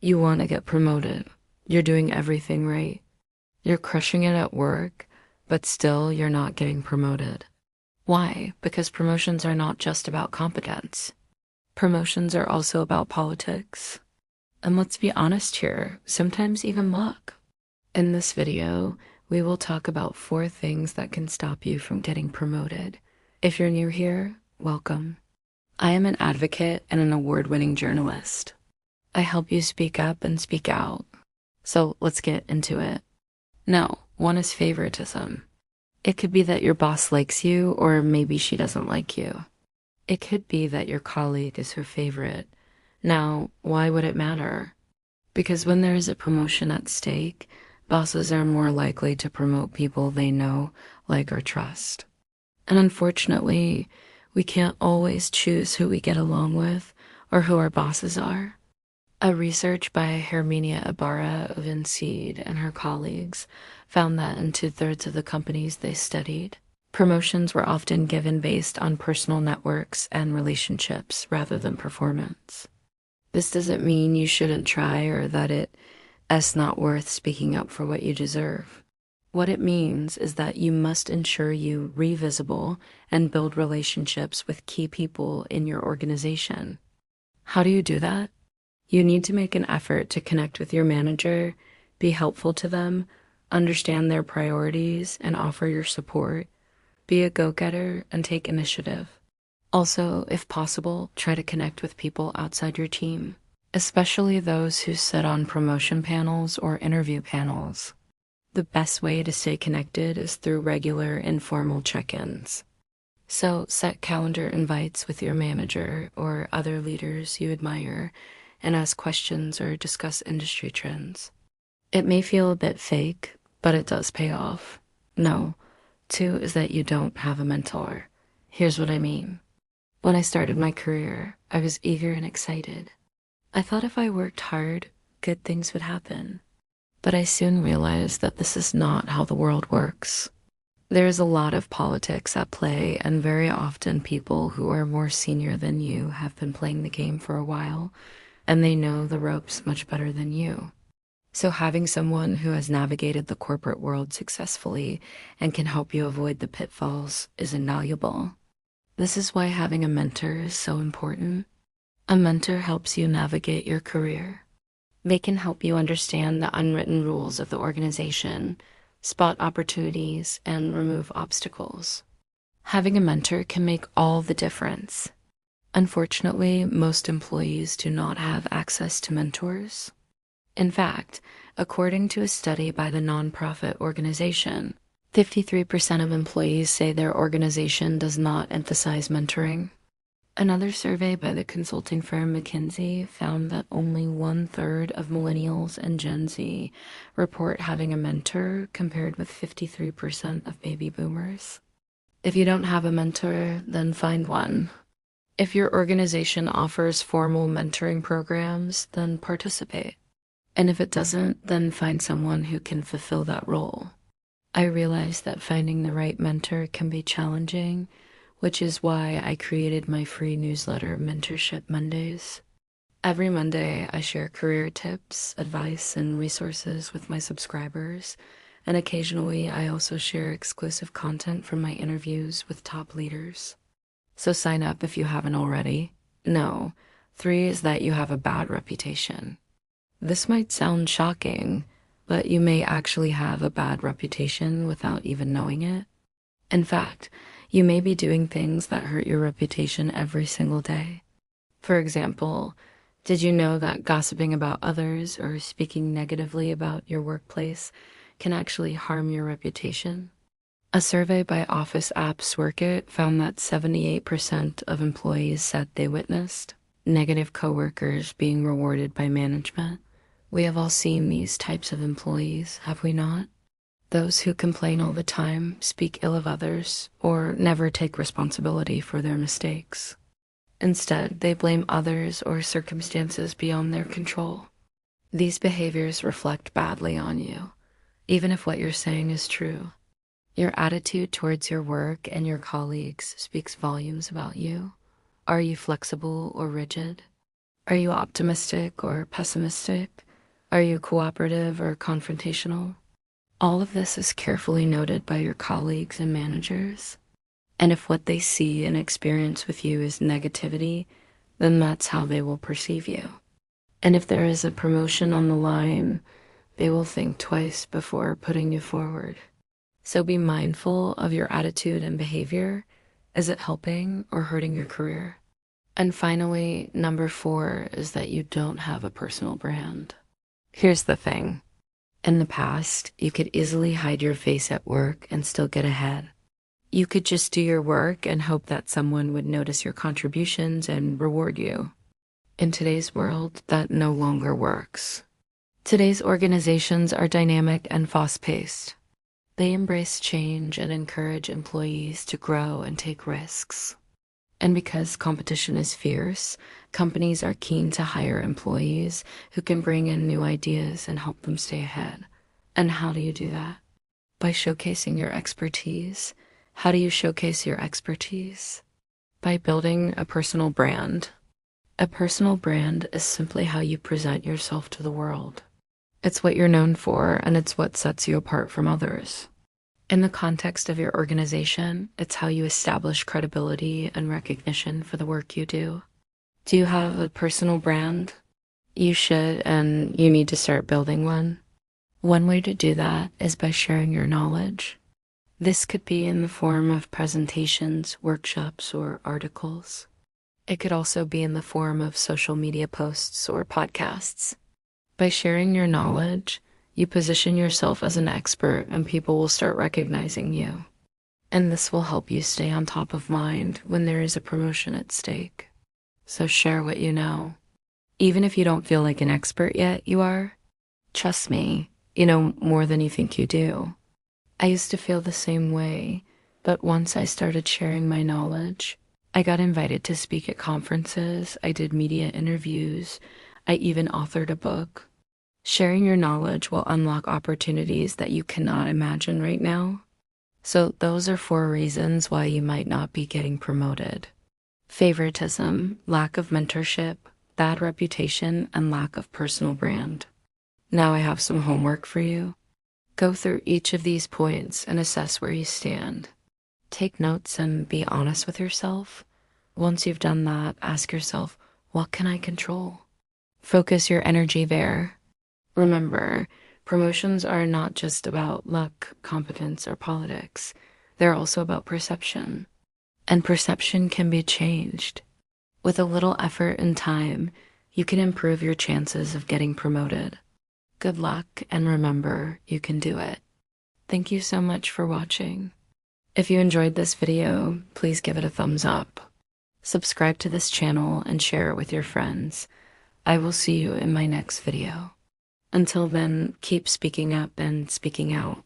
You want to get promoted. You're doing everything right. You're crushing it at work, but still you're not getting promoted. Why? Because promotions are not just about competence. Promotions are also about politics. And let's be honest here, sometimes even luck. In this video, we will talk about 4 things that can stop you from getting promoted. If you're new here, welcome. I am an advocate and an award-winning journalist. I help you speak up and speak out. So let's get into it. No, one is favoritism. It could be that your boss likes you, or maybe she doesn't like you. It could be that your colleague is her favorite. Now, why would it matter? Because when there is a promotion at stake, bosses are more likely to promote people they know, like, or trust. And unfortunately, we can't always choose who we get along with or who our bosses are. A research by Herminia Ibarra of Inseed and her colleagues found that in 2/3 of the companies they studied, promotions were often given based on personal networks and relationships rather than performance. This doesn't mean you shouldn't try or that it's not worth speaking up for what you deserve. What it means is that you must ensure you be visible and build relationships with key people in your organization. How do you do that? You need to make an effort to connect with your manager, be helpful to them, understand their priorities, and offer your support. Be a go-getter and take initiative. Also, if possible, try to connect with people outside your team, especially those who sit on promotion panels or interview panels. The best way to stay connected is through regular informal check-ins. So set calendar invites with your manager or other leaders you admire and ask questions or discuss industry trends. It may feel a bit fake, but it does pay off. No. 2 is that you don't have a mentor. Here's what I mean. When I started my career, I was eager and excited. I thought if I worked hard, good things would happen. But I soon realized that this is not how the world works. There is a lot of politics at play, and very often people who are more senior than you have been playing the game for a while, and they know the ropes much better than you. So having someone who has navigated the corporate world successfully and can help you avoid the pitfalls is invaluable. This is why having a mentor is so important. A mentor helps you navigate your career. They can help you understand the unwritten rules of the organization, spot opportunities, and remove obstacles. Having a mentor can make all the difference. Unfortunately, most employees do not have access to mentors. In fact, according to a study by the nonprofit organization, 53% of employees say their organization does not emphasize mentoring. Another survey by the consulting firm McKinsey found that only 1/3 of millennials and Gen Z report having a mentor, compared with 53% of baby boomers. If you don't have a mentor, then find one. If your organization offers formal mentoring programs, then participate. And if it doesn't, then find someone who can fulfill that role. I realize that finding the right mentor can be challenging, which is why I created my free newsletter, Mentorship Mondays. Every Monday, I share career tips, advice, and resources with my subscribers, and occasionally I also share exclusive content from my interviews with top leaders. So sign up if you haven't already. No. 3 is that you have a bad reputation. This might sound shocking, but you may actually have a bad reputation without even knowing it. In fact, you may be doing things that hurt your reputation every single day. For example, did you know that gossiping about others or speaking negatively about your workplace can actually harm your reputation? A survey by Office Apps Workit found that 78% of employees said they witnessed negative coworkers being rewarded by management. We have all seen these types of employees, have we not? Those who complain all the time, speak ill of others, or never take responsibility for their mistakes. Instead, they blame others or circumstances beyond their control. These behaviors reflect badly on you, even if what you're saying is true. Your attitude towards your work and your colleagues speaks volumes about you. Are you flexible or rigid? Are you optimistic or pessimistic? Are you cooperative or confrontational? All of this is carefully noted by your colleagues and managers. And if what they see and experience with you is negativity, then that's how they will perceive you. And if there is a promotion on the line, they will think twice before putting you forward. So be mindful of your attitude and behavior. Is it helping or hurting your career? And finally, number 4 is that you don't have a personal brand. Here's the thing. In the past, you could easily hide your face at work and still get ahead. You could just do your work and hope that someone would notice your contributions and reward you. In today's world, that no longer works. Today's organizations are dynamic and fast-paced. They embrace change and encourage employees to grow and take risks. And because competition is fierce, companies are keen to hire employees who can bring in new ideas and help them stay ahead. And how do you do that? By showcasing your expertise. How do you showcase your expertise? By building a personal brand. A personal brand is simply how you present yourself to the world. It's what you're known for, and it's what sets you apart from others. In the context of your organization, it's how you establish credibility and recognition for the work you do. Do you have a personal brand? You should, and you need to start building one. One way to do that is by sharing your knowledge. This could be in the form of presentations, workshops, or articles. It could also be in the form of social media posts or podcasts. By sharing your knowledge, you position yourself as an expert and people will start recognizing you. And this will help you stay on top of mind when there is a promotion at stake. So share what you know. Even if you don't feel like an expert yet, you are. Trust me, you know more than you think you do. I used to feel the same way, but once I started sharing my knowledge, I got invited to speak at conferences, I did media interviews, I even authored a book. Sharing your knowledge will unlock opportunities that you cannot imagine right now. So those are 4 reasons why you might not be getting promoted. Favoritism, lack of mentorship, bad reputation, and lack of personal brand. Now I have some homework for you. Go through each of these points and assess where you stand. Take notes and be honest with yourself. Once you've done that, ask yourself, what can I control? Focus your energy there. Remember, promotions are not just about luck, competence, or politics. They're also about perception. And perception can be changed. With a little effort and time, you can improve your chances of getting promoted. Good luck, and remember, you can do it. Thank you so much for watching. If you enjoyed this video, please give it a thumbs up. Subscribe to this channel and share it with your friends. I will see you in my next video. Until then, keep speaking up and speaking out.